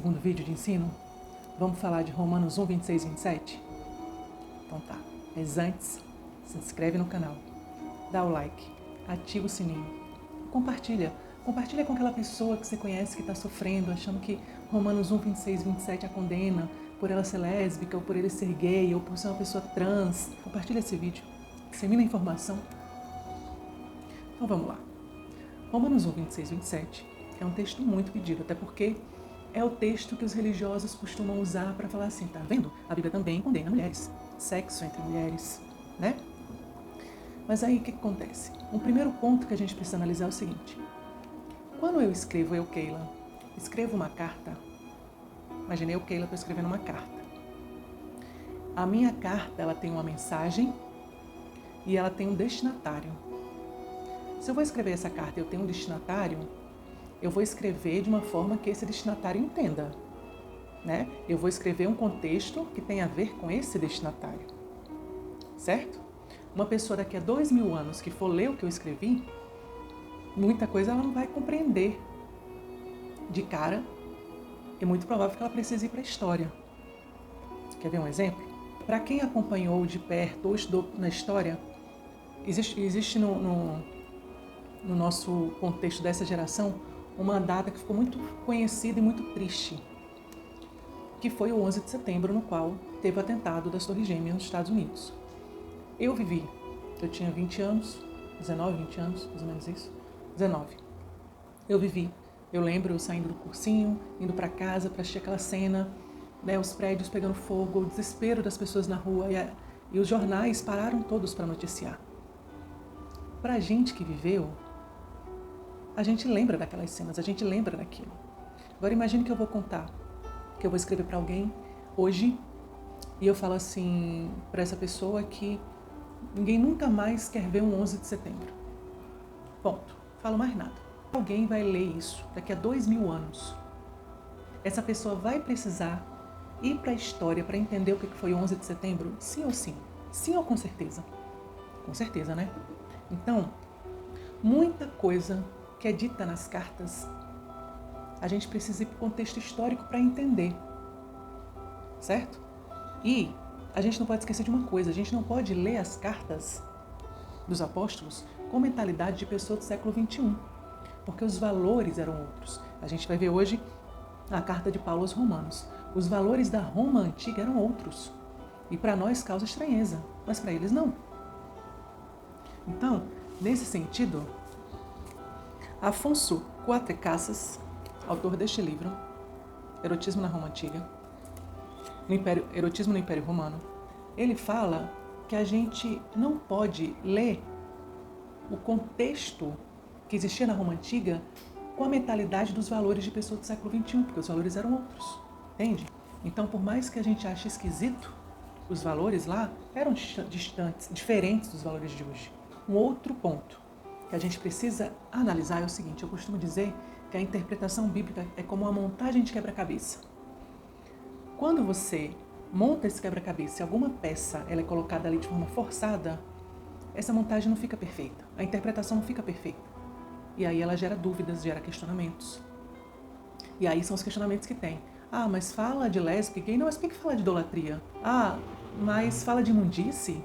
segundo vídeo de ensino? Vamos falar de Romanos 1, 26 e 27? Então tá, mas antes, se inscreve no canal, dá o like, ativa o sininho, compartilha com aquela pessoa que você conhece que está sofrendo, achando que Romanos 1, 26 e 27 a condena por ela ser lésbica, ou por ele ser gay, ou por ser uma pessoa trans. Compartilha esse vídeo, dissemina a informação. Então vamos lá. Romanos 1, 26 e 27 é um texto muito pedido, até porque é o texto que os religiosos costumam usar para falar assim, tá vendo? A Bíblia também condena mulheres, sexo entre mulheres, né? Mas aí o que acontece? Um primeiro ponto que a gente precisa analisar é o seguinte. Quando eu escrevo, Keila, escrevo uma carta, imaginei Keila estou escrevendo uma carta. A minha carta, ela tem uma mensagem e ela tem um destinatário. Se eu vou escrever essa carta e eu tenho um destinatário, eu vou escrever de uma forma que esse destinatário entenda, né? Eu vou escrever um contexto que tem a ver com esse destinatário, certo? Uma pessoa daqui a 2000 anos que for ler o que eu escrevi, muita coisa ela não vai compreender de cara. É muito provável que ela precise ir para a história. Quer ver um exemplo? Para quem acompanhou de perto ou estudou na história, existe no nosso contexto dessa geração uma data que ficou muito conhecida e muito triste, que foi o 11 de setembro, no qual teve o atentado das Torres Gêmeas nos Estados Unidos. Eu tinha 20 anos, 19, 20 anos, mais ou menos isso, 19. Eu lembro eu saindo do cursinho, indo para casa para assistir aquela cena, né, os prédios pegando fogo, o desespero das pessoas na rua e os jornais pararam todos para noticiar. Para a gente que viveu, a gente lembra daquelas cenas, a gente lembra daquilo. Agora imagine que eu vou contar, que eu vou escrever para alguém hoje e eu falo assim para essa pessoa que ninguém nunca mais quer ver um 11 de setembro. Ponto. Falo mais nada. Alguém vai ler isso daqui a 2000 anos. Essa pessoa vai precisar ir para a história para entender o que foi 11 de setembro? Sim ou sim? Sim ou com certeza? Com certeza, né? Então, muita coisa que é dita nas cartas, a gente precisa ir para o contexto histórico para entender, certo? E a gente não pode esquecer de uma coisa, a gente não pode ler as cartas dos apóstolos com mentalidade de pessoa do século XXI, porque os valores eram outros. A gente vai ver hoje a carta de Paulo aos Romanos. Os valores da Roma antiga eram outros, e para nós causa estranheza, mas para eles não. Então, nesse sentido, Afonso Cuatro-Casas, autor deste livro, Erotismo na Roma Antiga, Erotismo no Império Romano, ele fala que a gente não pode ler o contexto que existia na Roma Antiga com a mentalidade dos valores de pessoas do século XXI, porque os valores eram outros, entende? Então, por mais que a gente ache esquisito, os valores lá eram distantes, diferentes dos valores de hoje. Um outro ponto que a gente precisa analisar é o seguinte, eu costumo dizer que a interpretação bíblica é como uma montagem de quebra-cabeça. Quando você monta esse quebra-cabeça e alguma peça ela é colocada ali de forma forçada, essa montagem não fica perfeita, a interpretação não fica perfeita. E aí ela gera dúvidas, gera questionamentos. E aí são os questionamentos que tem. Ah, mas fala de lésbica e gay? Não, mas por que fala de idolatria? Ah, mas fala de imundice?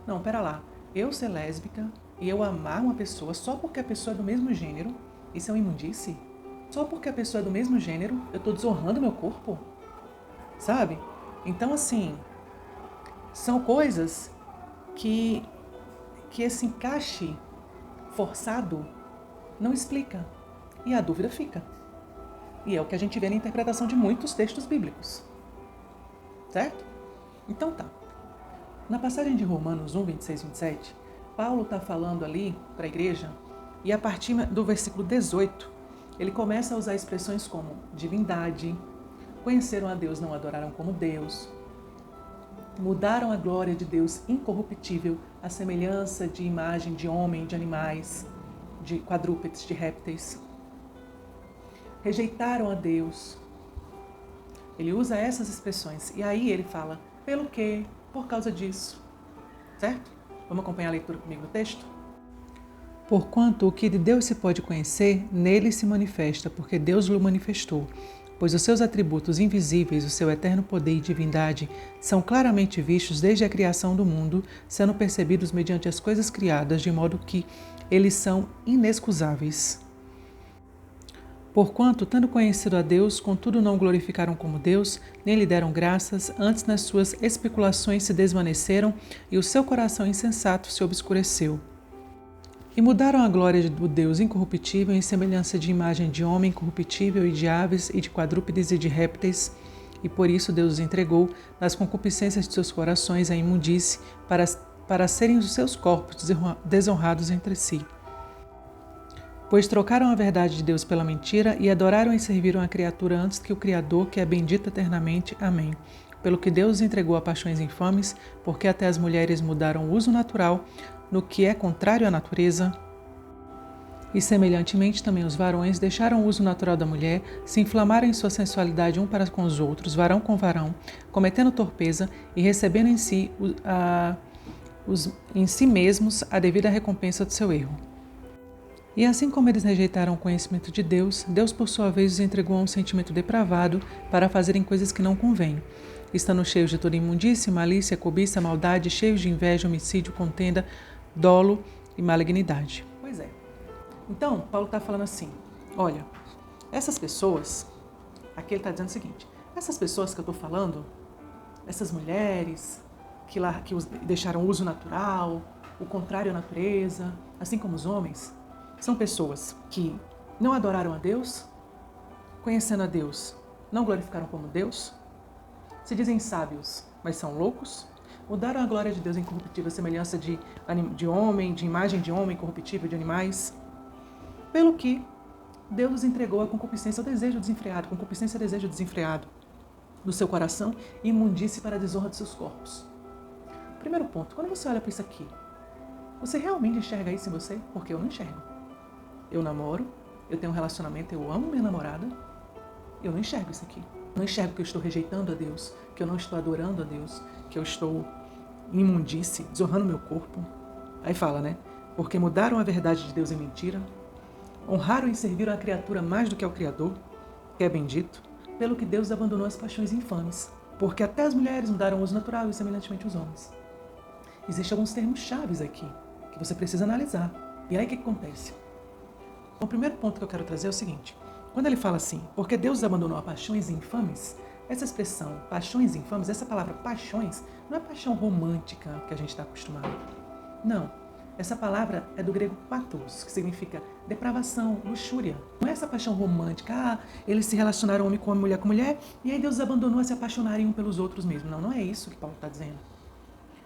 Não, pera lá. Eu ser lésbica e eu amar uma pessoa só porque a pessoa é do mesmo gênero, isso é uma imundice? Só porque a pessoa é do mesmo gênero, eu estou desonrando meu corpo? Sabe? Então, assim, são coisas que esse encaixe forçado não explica. E a dúvida fica. E é o que a gente vê na interpretação de muitos textos bíblicos. Certo? Então tá. Na passagem de Romanos 1, 26 e 27, Paulo está falando ali para a igreja e a partir do versículo 18, ele começa a usar expressões como divindade, conheceram a Deus, não adoraram como Deus, mudaram a glória de Deus incorruptível à semelhança de imagem de homem, de animais, de quadrúpedes, de répteis. Rejeitaram a Deus. Ele usa essas expressões. E aí ele fala, pelo quê? Por causa disso. Certo? Vamos acompanhar a leitura comigo do texto? Porquanto o que de Deus se pode conhecer, nele se manifesta, porque Deus lhe manifestou. pois os seus atributos invisíveis, o seu eterno poder e divindade, são claramente vistos desde a criação do mundo, sendo percebidos mediante as coisas criadas, de modo que eles são inexcusáveis. Porquanto, tendo conhecido a Deus, contudo não o glorificaram como Deus, nem lhe deram graças, antes nas suas especulações se desvaneceram e o seu coração insensato se obscureceu. E mudaram a glória do Deus incorruptível em semelhança de imagem de homem corruptível e de aves e de quadrúpedes e de répteis, e por isso Deus os entregou nas concupiscências de seus corações à imundície, para serem os seus corpos desonrados entre si. Pois trocaram a verdade de Deus pela mentira e adoraram e serviram a criatura antes que o Criador, que é bendito eternamente. Amém. Pelo que Deus os entregou a paixões infames, porque até as mulheres mudaram o uso natural no que é contrário à natureza. E semelhantemente também os varões deixaram o uso natural da mulher, se inflamaram em sua sensualidade um para com os outros, varão com varão, cometendo torpeza e recebendo em si mesmos a devida recompensa do seu erro. E assim como eles rejeitaram o conhecimento de Deus, Deus por sua vez os entregou a um sentimento depravado para fazerem coisas que não convêm, estando cheios de toda imundície, malícia, cobiça, maldade, cheios de inveja, homicídio, contenda, dolo e malignidade. Pois é. Então, Paulo está falando assim, olha, essas pessoas, aqui ele está dizendo o seguinte, essas pessoas que eu estou falando, essas mulheres que deixaram o uso natural, o contrário à natureza, assim como os homens, são pessoas que não adoraram a Deus, conhecendo a Deus, não glorificaram como Deus, se dizem sábios, mas são loucos, mudaram a glória de Deus incorruptível, a semelhança de homem, de imagem de homem, corruptível de animais, pelo que Deus os entregou a concupiscência, ao desejo desenfreado, concupiscência, desejo desenfreado do seu coração e imundície para a desonra de seus corpos. Primeiro ponto, quando você olha para isso aqui, você realmente enxerga isso em você? Porque eu não enxergo. Eu namoro, eu tenho um relacionamento, eu amo minha namorada, eu não enxergo isso aqui. Não enxergo que eu estou rejeitando a Deus, que eu não estou adorando a Deus, que eu estou em imundície, desonrando meu corpo. Aí fala, né? Porque mudaram a verdade de Deus em mentira, honraram e serviram a criatura mais do que ao Criador, que é bendito, pelo que Deus abandonou as paixões infames, porque até as mulheres mudaram o uso natural e semelhantemente os homens. Existem alguns termos chaves aqui, que você precisa analisar. E aí o que acontece? O primeiro ponto que eu quero trazer é o seguinte, quando ele fala assim, porque Deus abandonou a paixões infames, essa expressão, paixões infames, essa palavra paixões, não é paixão romântica que a gente está acostumado. Não, essa palavra é do grego pathos, que significa depravação, luxúria. Não é essa paixão romântica, eles se relacionaram homem com homem, mulher com mulher, e aí Deus abandonou a se apaixonarem um pelos outros mesmo. Não, não é isso que Paulo está dizendo.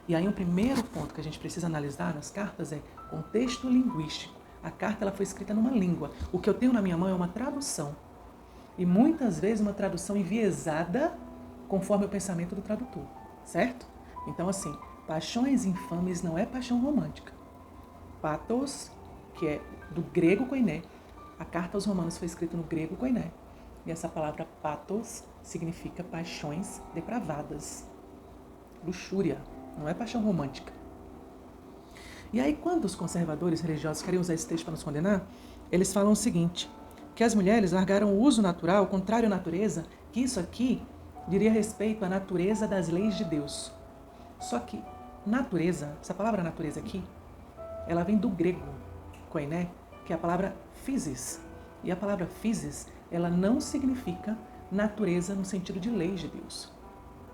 E aí o primeiro ponto que a gente precisa analisar nas cartas é contexto linguístico. A carta ela foi escrita numa língua. O que eu tenho na minha mão é uma tradução. E muitas vezes uma tradução enviesada conforme o pensamento do tradutor, certo? Então assim, paixões infames não é paixão romântica. Pathos, que é do grego koiné. A carta aos Romanos foi escrita no grego koiné. E essa palavra pathos significa paixões depravadas. Luxúria, não é paixão romântica. E aí, quando os conservadores religiosos queriam usar esse texto para nos condenar, eles falam o seguinte, que as mulheres largaram o uso natural, contrário à natureza, que isso aqui diria respeito à natureza das leis de Deus. Só que natureza, essa palavra natureza aqui, ela vem do grego, koiné, que é a palavra physis. E a palavra physis, ela não significa natureza no sentido de leis de Deus.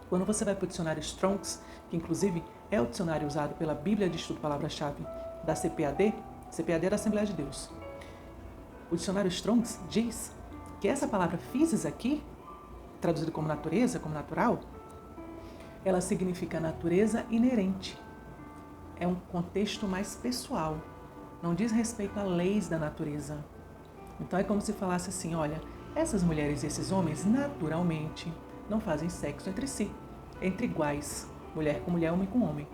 Quando você vai para o dicionário Strong's, que inclusive é o dicionário usado pela Bíblia de Estudo Palavra-Chave da CPAD, CPAD é da Assembleia de Deus. O dicionário Strong's diz que essa palavra physis aqui, traduzida como natureza, como natural, ela significa natureza inerente. É um contexto mais pessoal, não diz respeito a leis da natureza. Então é como se falasse assim, olha, essas mulheres e esses homens naturalmente não fazem sexo entre si, entre iguais, mulher com mulher, homem com homem.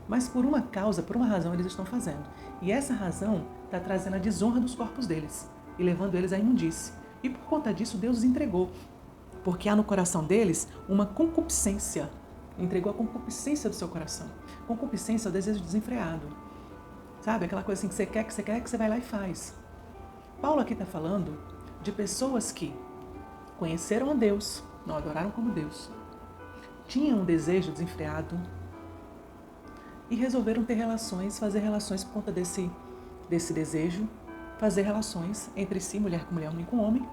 Mas por uma causa, por uma razão eles estão fazendo. E essa razão está trazendo a desonra dos corpos deles e levando eles à imundície. E por conta disso Deus os entregou, porque há no coração deles uma concupiscência. Entregou a concupiscência do seu coração. Concupiscência é o desejo desenfreado. Sabe, aquela coisa assim que você quer, que você vai lá e faz. Paulo aqui está falando de pessoas que, conheceram a Deus, não adoraram como Deus, tinham um desejo desenfreado e resolveram ter relações, fazer relações por conta desse desejo, fazer relações entre si, mulher com mulher, homem com homem,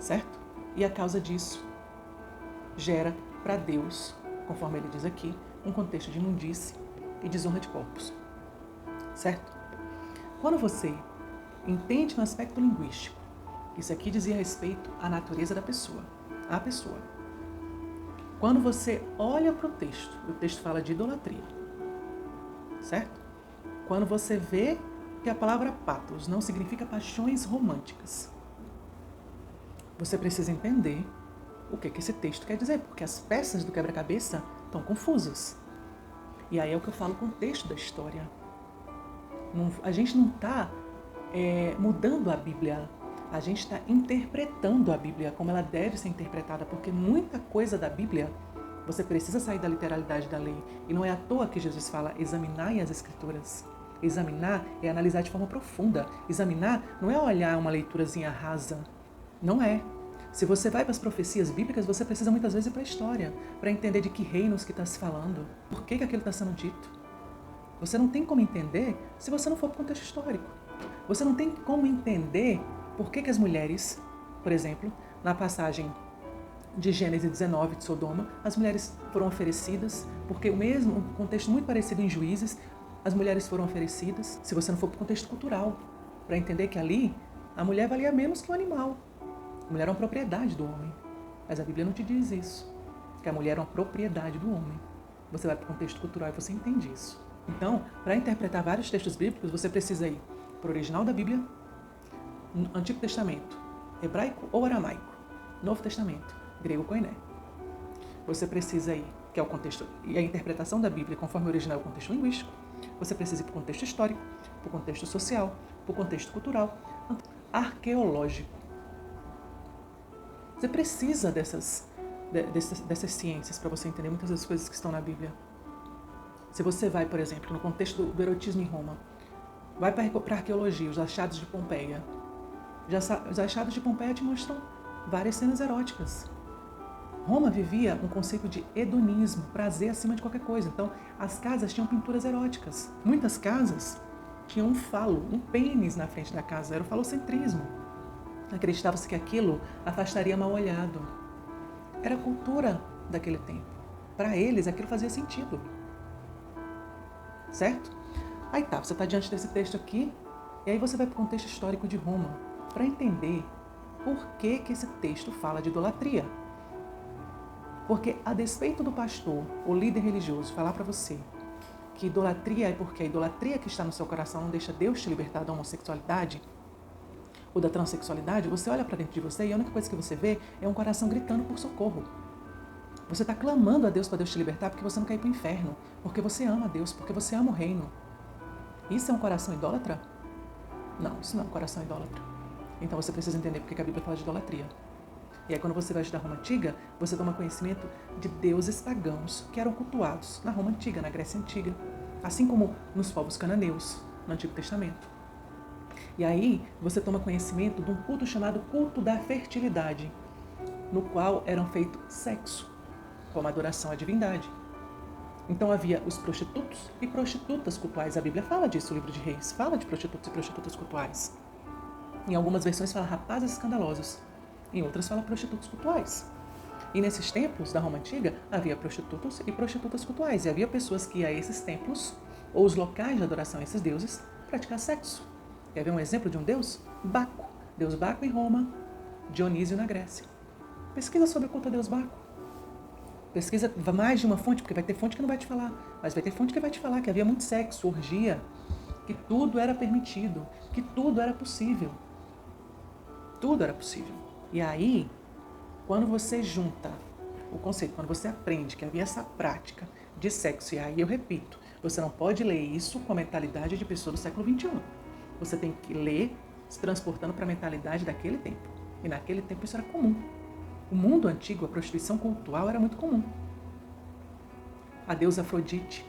certo? E a causa disso gera para Deus, conforme ele diz aqui, um contexto de imundície e desonra de corpos, certo? Quando você entende no aspecto linguístico, isso aqui dizia respeito à natureza da pessoa, à pessoa. Quando você olha para o texto fala de idolatria, certo? Quando você vê que a palavra patos não significa paixões românticas, você precisa entender o que esse texto quer dizer, porque as peças do quebra-cabeça estão confusas. E aí é o que eu falo, o contexto da história. A gente não está mudando a Bíblia, a gente está interpretando a Bíblia como ela deve ser interpretada, porque muita coisa da Bíblia você precisa sair da literalidade da lei. E não é à toa que Jesus fala, examinai as Escrituras. Examinar é analisar de forma profunda. Examinar não é olhar uma leiturazinha rasa. Não é. Se você vai para as profecias bíblicas, você precisa muitas vezes ir para a história, para entender de que reinos que está se falando, por que aquilo está sendo dito. Você não tem como entender se você não for para o contexto histórico. Você não tem como entender por que as mulheres, por exemplo, na passagem de Gênesis 19 de Sodoma, as mulheres foram oferecidas, porque um contexto muito parecido em Juízes, as mulheres foram oferecidas, se você não for para o contexto cultural, para entender que ali a mulher valia menos que o animal. A mulher é uma propriedade do homem, mas a Bíblia não te diz isso, que a mulher é uma propriedade do homem. Você vai para o contexto cultural e você entende isso. Então, para interpretar vários textos bíblicos, você precisa ir para o original da Bíblia, Antigo Testamento, hebraico ou aramaico, Novo Testamento, grego koiné. Você precisa ir, que é o contexto e a interpretação da Bíblia conforme o original é o contexto linguístico. Você precisa ir para o contexto histórico, para o contexto social, para o contexto cultural, arqueológico. Você precisa dessas ciências para você entender muitas das coisas que estão na Bíblia. Se você vai, por exemplo, no contexto do erotismo em Roma, vai para a arqueologia, os achados de Pompeia. Os achados de Pompeia te mostram várias cenas eróticas. Roma vivia um conceito de hedonismo, prazer acima de qualquer coisa. Então, as casas tinham pinturas eróticas. Muitas casas tinham um falo, um pênis na frente da casa. Era o falocentrismo. Acreditava-se que aquilo afastaria mal-olhado. Era a cultura daquele tempo. Para eles, aquilo fazia sentido. Certo? Aí tá, você está diante desse texto aqui, e aí você vai para o contexto histórico de Roma, para entender por que esse texto fala de idolatria. Porque a despeito do pastor ou líder religioso falar para você que idolatria é porque a idolatria que está no seu coração não deixa Deus te libertar da homossexualidade ou da transexualidade, você olha para dentro de você e a única coisa que você vê é um coração gritando por socorro. Você está clamando a Deus para Deus te libertar porque você não quer ir para o inferno, porque você ama a Deus, porque você ama o reino. Isso é um coração idólatra? Não, isso não é um coração idólatra. Então você precisa entender porque a Bíblia fala de idolatria. E aí quando você vai estudar Roma Antiga, você toma conhecimento de deuses pagãos que eram cultuados na Roma Antiga, na Grécia Antiga, assim como nos povos cananeus, no Antigo Testamento. E aí você toma conhecimento de um culto chamado culto da fertilidade, no qual eram feito sexo, como adoração à divindade. Então havia os prostitutos e prostitutas cultuais. A Bíblia fala disso, o livro de Reis, fala de prostitutos e prostitutas cultuais. Em algumas versões fala rapazes escandalosos, em outras fala prostitutos cultuais. E nesses templos da Roma Antiga havia prostitutos e prostitutas cultuais. E havia pessoas que iam a esses templos, ou os locais de adoração a esses deuses, praticar sexo. Quer ver um exemplo de um deus? Baco. Deus Baco em Roma, Dionísio na Grécia. Pesquisa sobre o culto a Deus Baco. Pesquisa mais de uma fonte, porque vai ter fonte que não vai te falar, mas vai ter fonte que vai te falar que havia muito sexo, orgia, que tudo era permitido, que tudo era possível. Tudo era possível. E aí, quando você junta o conceito, quando você aprende que havia essa prática de sexo, e aí eu repito, você não pode ler isso com a mentalidade de pessoa do século XXI. Você tem que ler se transportando para a mentalidade daquele tempo. E naquele tempo isso era comum. O mundo antigo, a prostituição cultual era muito comum. A deusa Afrodite,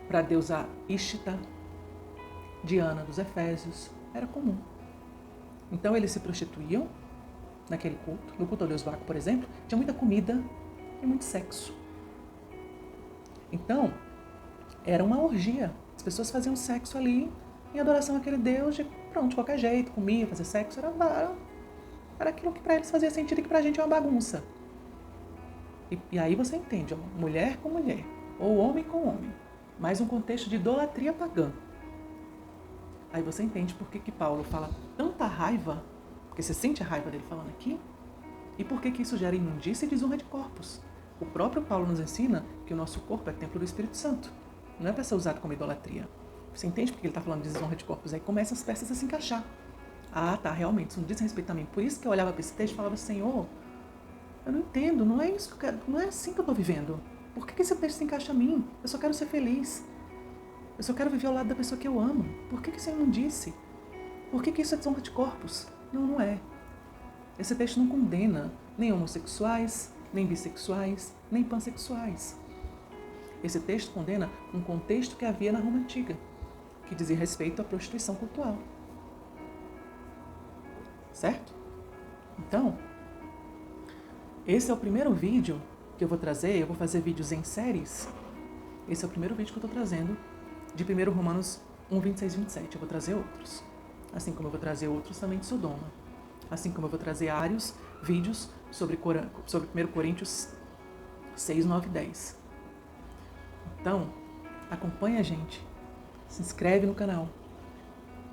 para a deusa Ístita, Diana dos Efésios, era comum. Então eles se prostituíam naquele culto. No culto ao Deus Baco, por exemplo, tinha muita comida e muito sexo. Então, era uma orgia. As pessoas faziam sexo ali em adoração àquele Deus de qualquer jeito, comia, fazer sexo, era aquilo que para eles fazia sentido e que pra gente é uma bagunça. E aí você entende, ó, mulher com mulher, ou homem com homem, mais um contexto de idolatria pagã. Aí você entende por que Paulo fala tanta raiva, porque você sente a raiva dele falando aqui, e por que isso gera imundícia e desonra de corpos. O próprio Paulo nos ensina que o nosso corpo é templo do Espírito Santo, não é para ser usado como idolatria. Você entende porque ele está falando de desonra de corpos? Aí começam as peças a se encaixar. Ah, tá, realmente, isso não diz respeito a mim. Por isso que eu olhava para esse texto e falava, Senhor, eu não entendo, não é isso que eu quero, não é assim que eu estou vivendo. Por que esse texto se encaixa a mim? Eu só quero ser feliz. Eu só quero viver ao lado da pessoa que eu amo. Por que isso é imundice? Por que isso é desonra de corpos? Não, não é. Esse texto não condena nem homossexuais, nem bissexuais, nem pansexuais. Esse texto condena um contexto que havia na Roma Antiga, que dizia respeito à prostituição cultural. Certo? Então, esse é o primeiro vídeo que eu vou trazer. Eu vou fazer vídeos em séries. Esse é o primeiro vídeo que eu estou trazendo de 1 Romanos 1, 26 e 27. Eu vou trazer outros. Assim como eu vou trazer outros também de Sodoma. Assim como eu vou trazer vários vídeos sobre 1 Coríntios 6, 9 e 10. Então, acompanha a gente. Se inscreve no canal.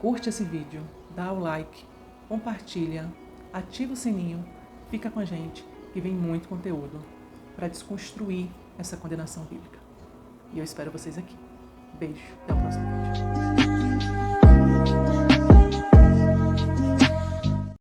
Curte esse vídeo. Dá o like. Compartilha. Ativa o sininho. Fica com a gente, que vem muito conteúdo para desconstruir essa condenação bíblica. E eu espero vocês aqui. Beijo. Até o próximo vídeo.